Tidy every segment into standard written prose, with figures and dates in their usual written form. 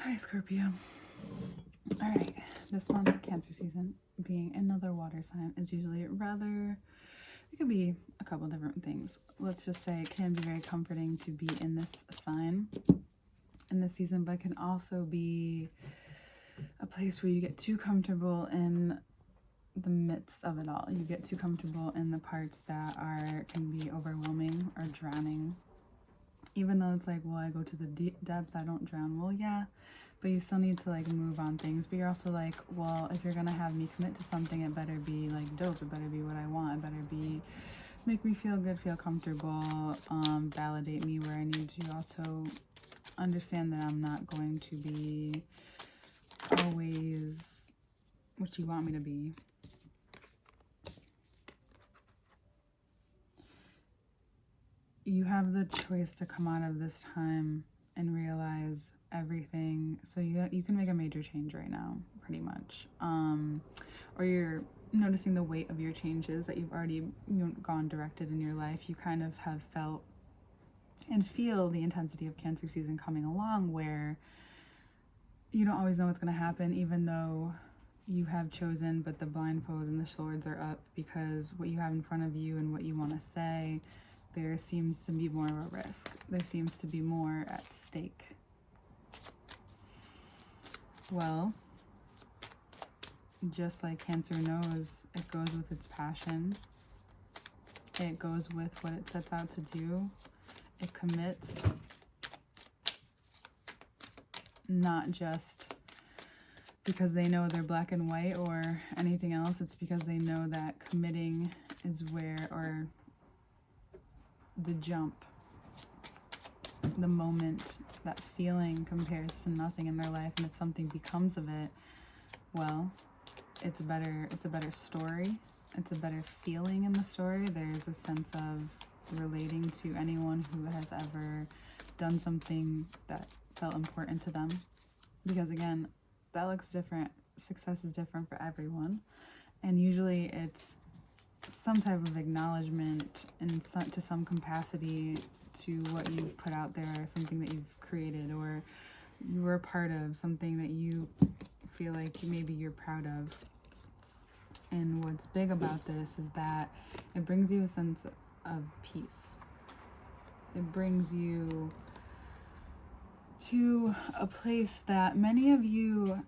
Hi, Scorpio. All right, this month, Cancer season, being another water sign, is usually rather, it could be a couple different things. Let's just say it can be very comforting to be in this sign in this season, but it can also be a place where you get too comfortable in the midst of it all. You get too comfortable in the parts that can be overwhelming or drowning. Even though it's like, well, I go to the deep depths, I don't drown. Well, yeah, but you still need to like move on things. But you're also like, well, if you're gonna have me commit to something, it better be like dope. It better be what I want. It better be make me feel good, feel comfortable, validate me where I need to. Also understand that I'm not going to be always what you want me to be. You have the choice to come out of this time and realize everything. So you can make a major change right now, pretty much. Or you're noticing the weight of your changes that you've already gone directed in your life. You kind of have felt and feel the intensity of Cancer season coming along, where you don't always know what's going to happen, even though you have chosen, but the blindfold and the swords are up, because what you have in front of you and what you want to say, there seems to be more of a risk. There seems to be more at stake. Well, just like Cancer knows, it goes with its passion. It goes with what it sets out to do. It commits, not just because they know they're black and white or anything else. It's because they know that committing is where, or the jump, the moment, that feeling compares to nothing in their life. And if something becomes of it, well, it's a better story. It's a better feeling in the story. There's a sense of relating to anyone who has ever done something that felt important to them. Because again, that looks different. Success is different for everyone. And usually it's some type of acknowledgement and to some capacity to what you've put out there, or something that you've created, or you were a part of, something that you feel like maybe you're proud of. And what's big about this is that it brings you a sense of peace. It brings you to a place that many of you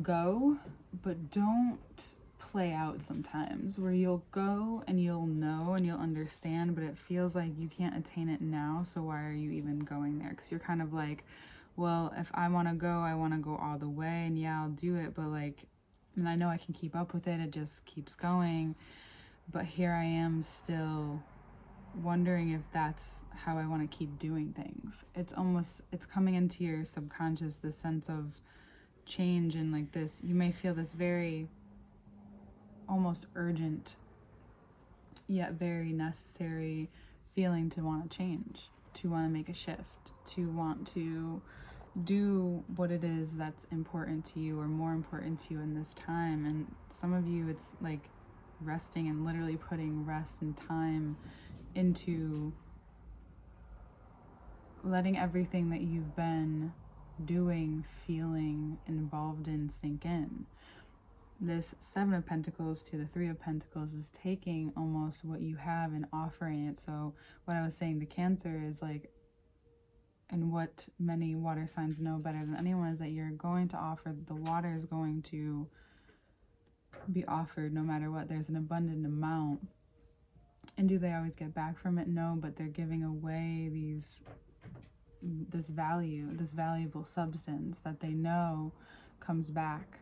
go but don't play out sometimes, where you'll go and you'll know and you'll understand, but it feels like you can't attain it now, so why are you even going there? Because you're kind of like, well, if I want to go, I want to go all the way, and yeah, I'll do it, but like, and I know I can keep up with it, it just keeps going, but here I am still wondering if that's how I want to keep doing things. It's coming into your subconscious, this sense of change, and like this, you may feel this very almost urgent yet very necessary feeling to want to change, to want to make a shift, to want to do what it is that's important to you, or more important to you in this time. And some of you, it's like resting and literally putting rest and time into letting everything that you've been doing, feeling, involved in sink in. This Seven of Pentacles to the Three of Pentacles is taking almost what you have and offering it. So what I was saying to Cancer is like, and what many water signs know better than anyone, is that you're going to offer, the water is going to be offered no matter what. There's an abundant amount. And do they always get back from it? No, but they're giving away this valuable substance that they know comes back.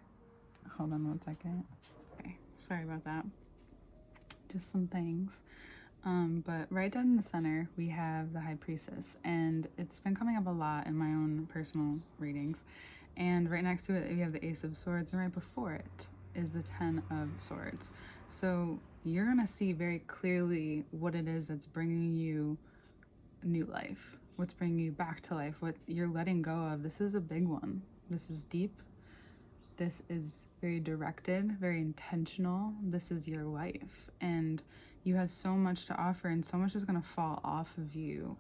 Hold on 1 second. Okay, sorry about that. Just some things. But right down in the center, we have the High Priestess, and it's been coming up a lot in my own personal readings. And right next to it, we have the Ace of Swords, and right before it is the Ten of Swords. So you're gonna see very clearly what it is that's bringing you new life, what's bringing you back to life, what you're letting go of. This is a big one. This is deep. This is very directed, very intentional. This is your life, and you have so much to offer, and so much is going to fall off of you.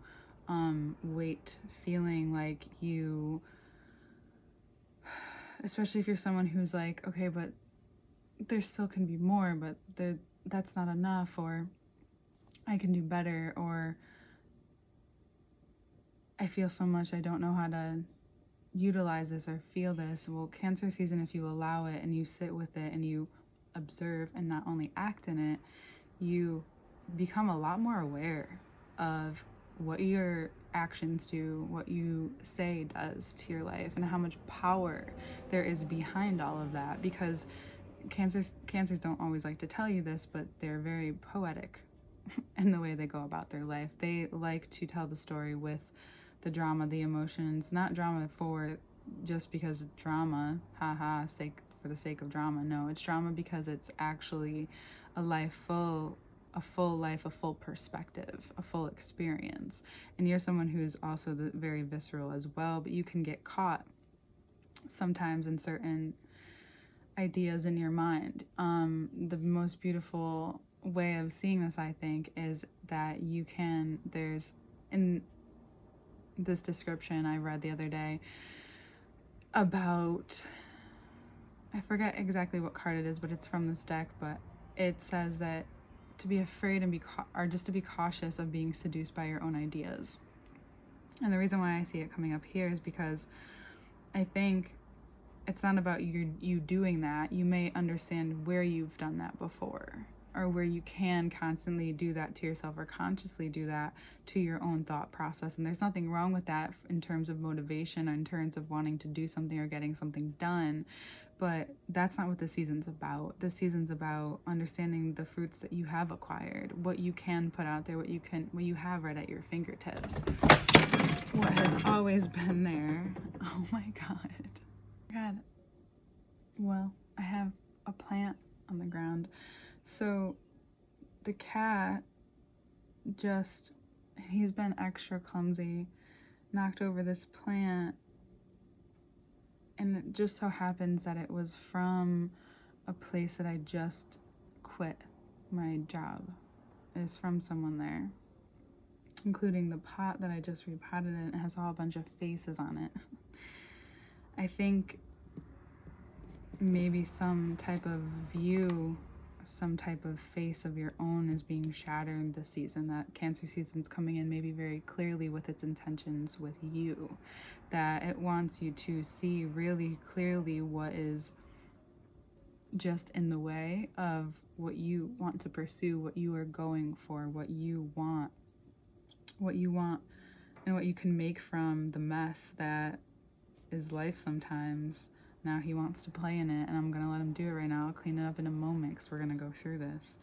Weight, feeling like you especially if you're someone who's like, okay, but there still can be more, but that's not enough, or I can do better, or I feel so much I don't know how to utilize this or feel this. Well, Cancer season, if you allow it and you sit with it and you observe and not only act in it, you become a lot more aware of what your actions do, what you say does to your life, and how much power there is behind all of that. Because cancers don't always like to tell you this, but they're very poetic in the way they go about their life. They like to tell the story with the drama, the emotions, not drama for just because drama, haha, for the sake of drama. No, it's drama because it's actually a full life, a full perspective, a full experience. And you're someone who's also very visceral as well, but you can get caught sometimes in certain ideas in your mind. The most beautiful way of seeing this, I think, is that there's in this description I read the other day about, I forget exactly what card it is, but it's from this deck, but it says that to be afraid and or just to be cautious of being seduced by your own ideas. And the reason why I see it coming up here is because I think it's not about you doing that. You may understand where you've done that before, or where you can constantly do that to yourself or consciously do that to your own thought process. And there's nothing wrong with that in terms of motivation or in terms of wanting to do something or getting something done. But that's not what the season's about. The season's about understanding the fruits that you have acquired, what you can put out there, what you have right at your fingertips, what has always been there. Oh my God. Well, I have a plant on the ground. So the cat he's been extra clumsy, knocked over this plant, and it just so happens that it was from a place that I just quit my job. It's from someone there, including the pot that I just repotted in. It has a whole bunch of faces on it. I think maybe some type of face of your own is being shattered this season. That Cancer season's coming in maybe very clearly with its intentions with you, that it wants you to see really clearly what is just in the way of what you want to pursue, what you are going for, what you want, and what you can make from the mess that is life sometimes. Now he wants to play in it, and I'm going to let him do it right now. I'll clean it up in a moment because we're going to go through this.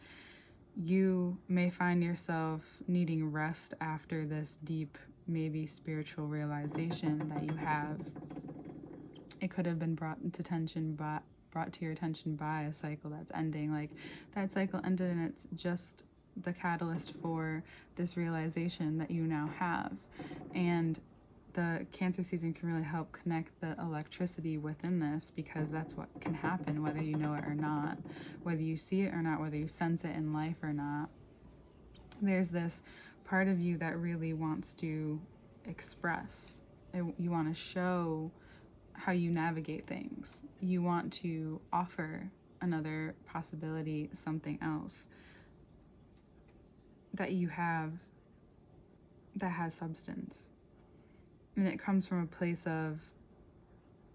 You may find yourself needing rest after this deep, maybe spiritual realization that you have. It could have been brought to your attention by a cycle that's ending. Like, that cycle ended, and it's just the catalyst for this realization that you now have. And the Cancer season can really help connect the electricity within this, because that's what can happen whether you know it or not, whether you see it or not, whether you sense it in life or not. There's this part of you that really wants to express. You want to show how you navigate things. You want to offer another possibility, something else that you have that has substance. And it comes from a place of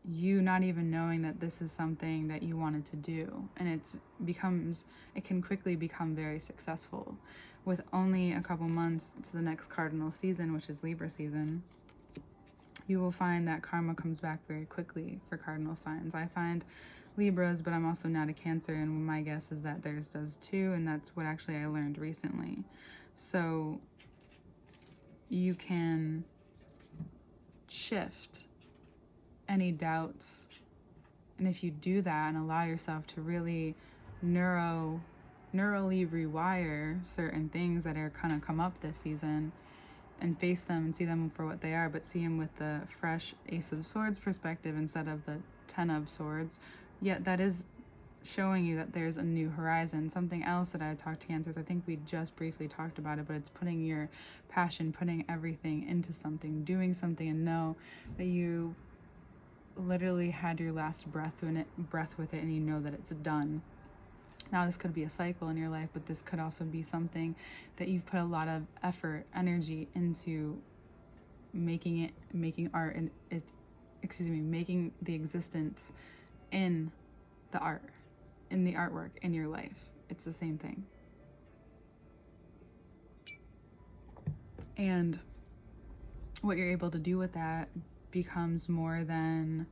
you not even knowing that this is something that you wanted to do. And it can quickly become very successful. With only a couple months to the next cardinal season, which is Libra season, you will find that karma comes back very quickly for cardinal signs. I find Libras, but I'm also not a Cancer, and my guess is that theirs does too, and that's what actually I learned recently. So you can shift any doubts, and if you do that and allow yourself to really neurally rewire certain things that are kind of come up this season, and face them and see them for what they are, but see them with the fresh Ace of Swords perspective instead of the 10 of Swords, yet that is showing you that there's a new horizon. Something else that I talked to Cancers, I think we just briefly talked about it, but it's putting your passion, putting everything into something, doing something, and know that you literally had your last breath with it, and you know that it's done. Now, this could be a cycle in your life, but this could also be something that you've put a lot of effort, energy into making art, and making the existence in the art, in the artwork, in your life. It's the same thing. And what you're able to do with that becomes more than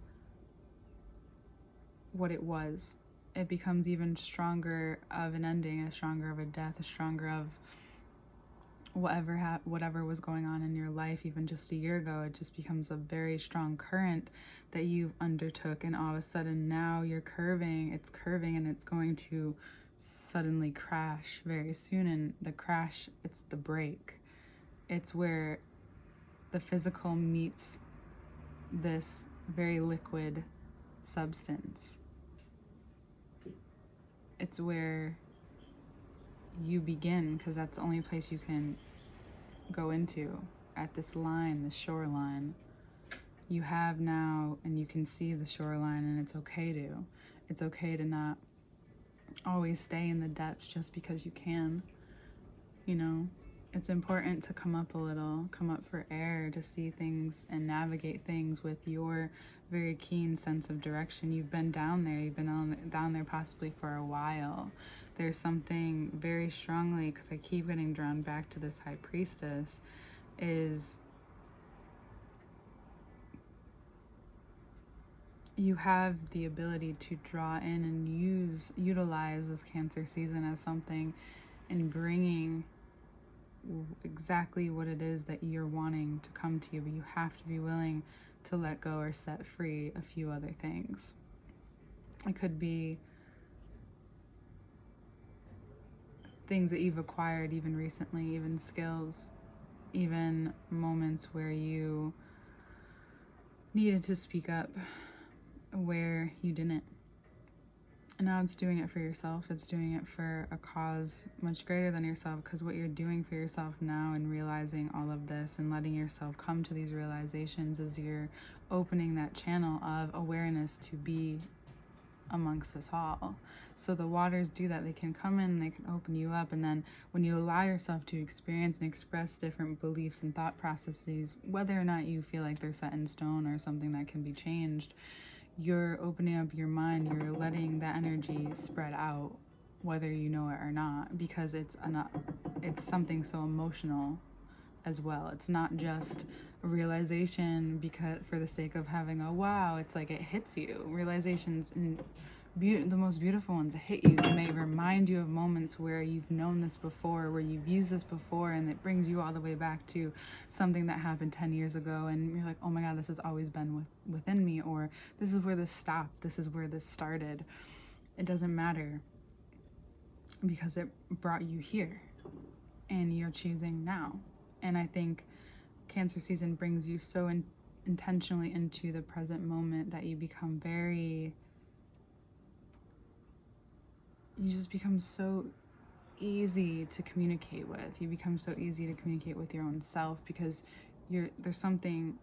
what it was. It becomes even stronger of an ending, a stronger of a death, a stronger of whatever was going on in your life even just a year ago. It just becomes a very strong current that you've undertook, and all of a sudden now it's curving, and it's going to suddenly crash very soon. And the crash, it's the break. It's where the physical meets this very liquid substance. It's where you begin, because that's the only place you can go into, at this line, the shoreline. You have now, and you can see the shoreline, and it's okay to not always stay in the depths just because you can. It's important to come up a little, come up for air, to see things and navigate things with your very keen sense of direction. You've been down there, down there possibly for a while. There's something very strongly, because I keep getting drawn back to this high priestess, is you have the ability to draw in and utilize this Cancer season as something in bringing exactly what it is that you're wanting to come to you, but you have to be willing to let go or set free a few other things. It could be things that you've acquired even recently, even skills, even moments where you needed to speak up where you didn't. And now it's doing it for yourself. It's doing it for a cause much greater than yourself, because what you're doing for yourself now and realizing all of this and letting yourself come to these realizations is you're opening that channel of awareness to be amongst us all. So the waters do that. They can come in, they can open you up, and then when you allow yourself to experience and express different beliefs and thought processes, whether or not you feel like they're set in stone or something that can be changed, you're opening up your mind, you're letting that energy spread out, whether you know it or not, because it's something so emotional as well. It's not just a realization because for the sake of having a wow. It's like it hits you. Realizations, and the most beautiful ones, hit you. They may remind you of moments where you've known this before, where you've used this before, and it brings you all the way back to something that happened 10 years ago, and you're like, oh my God, this has always been within me, or this is where this stopped, this is where this started. It doesn't matter, because it brought you here, and you're choosing now. And I think Cancer season brings you so intentionally into the present moment that you just become so easy to communicate with. You become so easy to communicate with your own self, because there's just something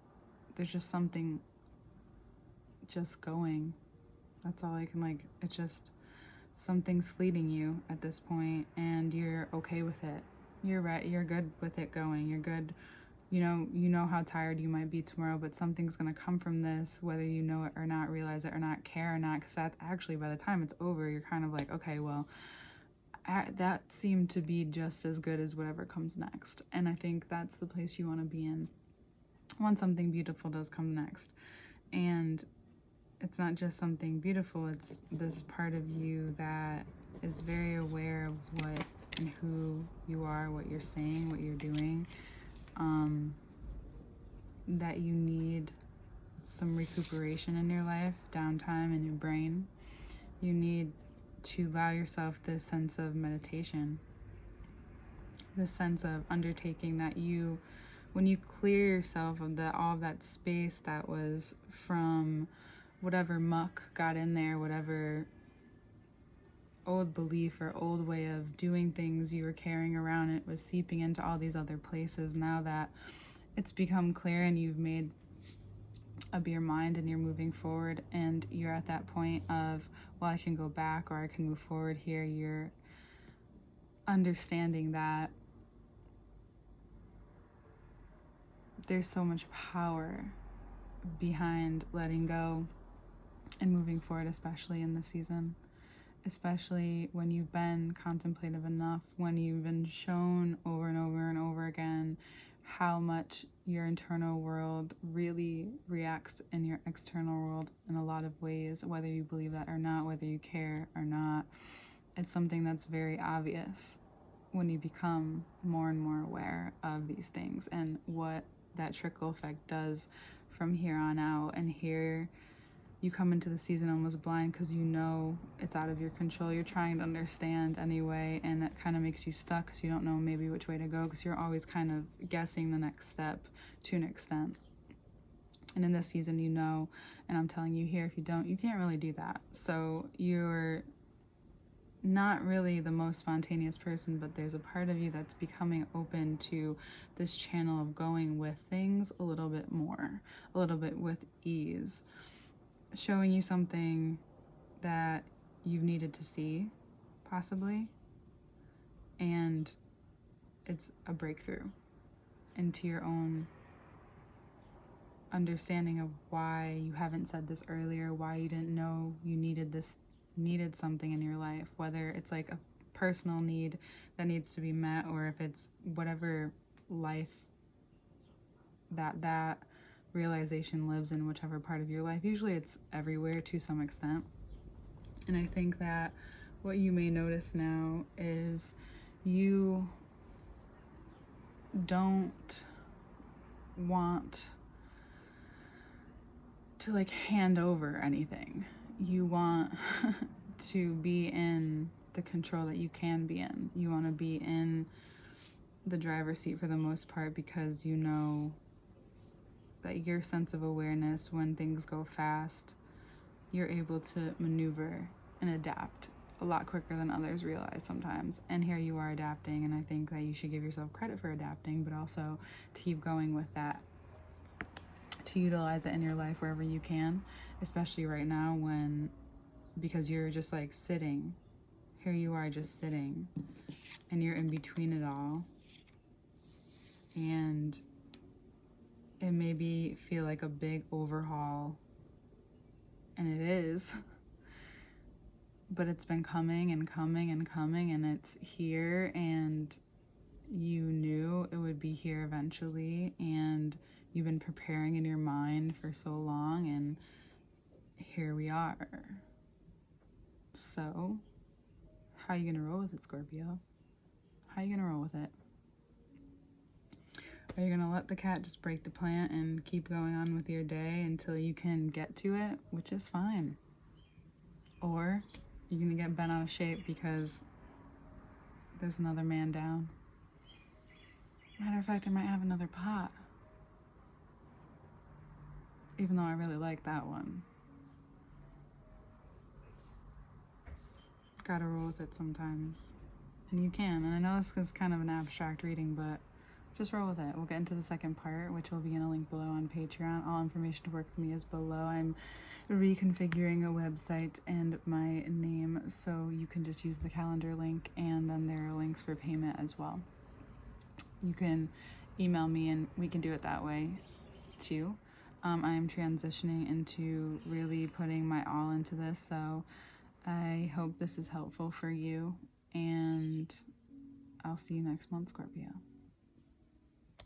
just going. That's all I can, it's just something's fleeting you at this point, and you're okay with it. You're right. You're good with it going. You're good. You know how tired you might be tomorrow, but something's going to come from this, whether you know it or not, realize it or not, care or not, because that actually, by the time it's over, you're kind of like, okay, well, that seemed to be just as good as whatever comes next. And I think that's the place you want to be in when something beautiful does come next. And it's not just something beautiful, it's this part of you that is very aware of what and who you are, what you're saying, what you're doing, that you need some recuperation in your life, downtime in your brain. You need to allow yourself this sense of meditation, this sense of undertaking that when you clear yourself of all of that space that was from whatever muck got in there, whatever old belief or old way of doing things you were carrying around, it was seeping into all these other places. Now that it's become clear and you've made of your mind, and you're moving forward, and you're at that point of, well, I can go back or I can move forward here. You're understanding that there's so much power behind letting go and moving forward, especially in this season, especially when you've been contemplative enough, when you've been shown over and over and over again how much your internal world really reacts in your external world in a lot of ways, whether you believe that or not, whether you care or not. It's something that's very obvious when you become more and more aware of these things and what that trickle effect does from here on out. And here you come into the season almost blind because you know it's out of your control. You're trying to understand anyway, and it kind of makes you stuck because you don't know maybe which way to go, because you're always kind of guessing the next step to an extent. And in this season, you know, and I'm telling you here, if you don't, you can't really do that. So you're not really the most spontaneous person, but there's a part of you that's becoming open to this channel of going with things a little bit more, a little bit with ease, showing you something that you've needed to see, possibly, and it's a breakthrough into your own understanding of why you haven't said this earlier, why you didn't know you needed something in your life, whether it's like a personal need that needs to be met, or if it's whatever life that realization lives in, whichever part of your life. Usually it's everywhere to some extent. And I think that what you may notice now is you don't want to like hand over anything. You want to be in the control that you can be in. You want to be in the driver's seat for the most part, because you know that your sense of awareness, when things go fast, you're able to maneuver and adapt a lot quicker than others realize sometimes. And here you are adapting, and I think that you should give yourself credit for adapting, but also to keep going with that, to utilize it in your life wherever you can, especially right now because you're just like sitting. Here you are just sitting, and you're in between it all, and it maybe feel like a big overhaul, and it is, but it's been coming and coming and coming, and it's here, and you knew it would be here eventually, and you've been preparing in your mind for so long, and here we are. So how are you gonna roll with it, Scorpio? How are you gonna roll with it? Are you gonna let the cat just break the plant and keep going on with your day until you can get to it, which is fine? Or you're gonna get bent out of shape because there's another man down. Matter of fact, I might have another pot, even though I really like that one. Gotta roll with it sometimes. And you can. And I know this is kind of an abstract reading, but just roll with it. We'll get into the second part, which will be in a link below on Patreon. All information to work with me is below. I'm reconfiguring a website and my name, so you can just use the calendar link, and then there are links for payment as well. You can email me and we can do it that way too. I'm transitioning into really putting my all into this, so I hope this is helpful for you, and I'll see you next month, Scorpio.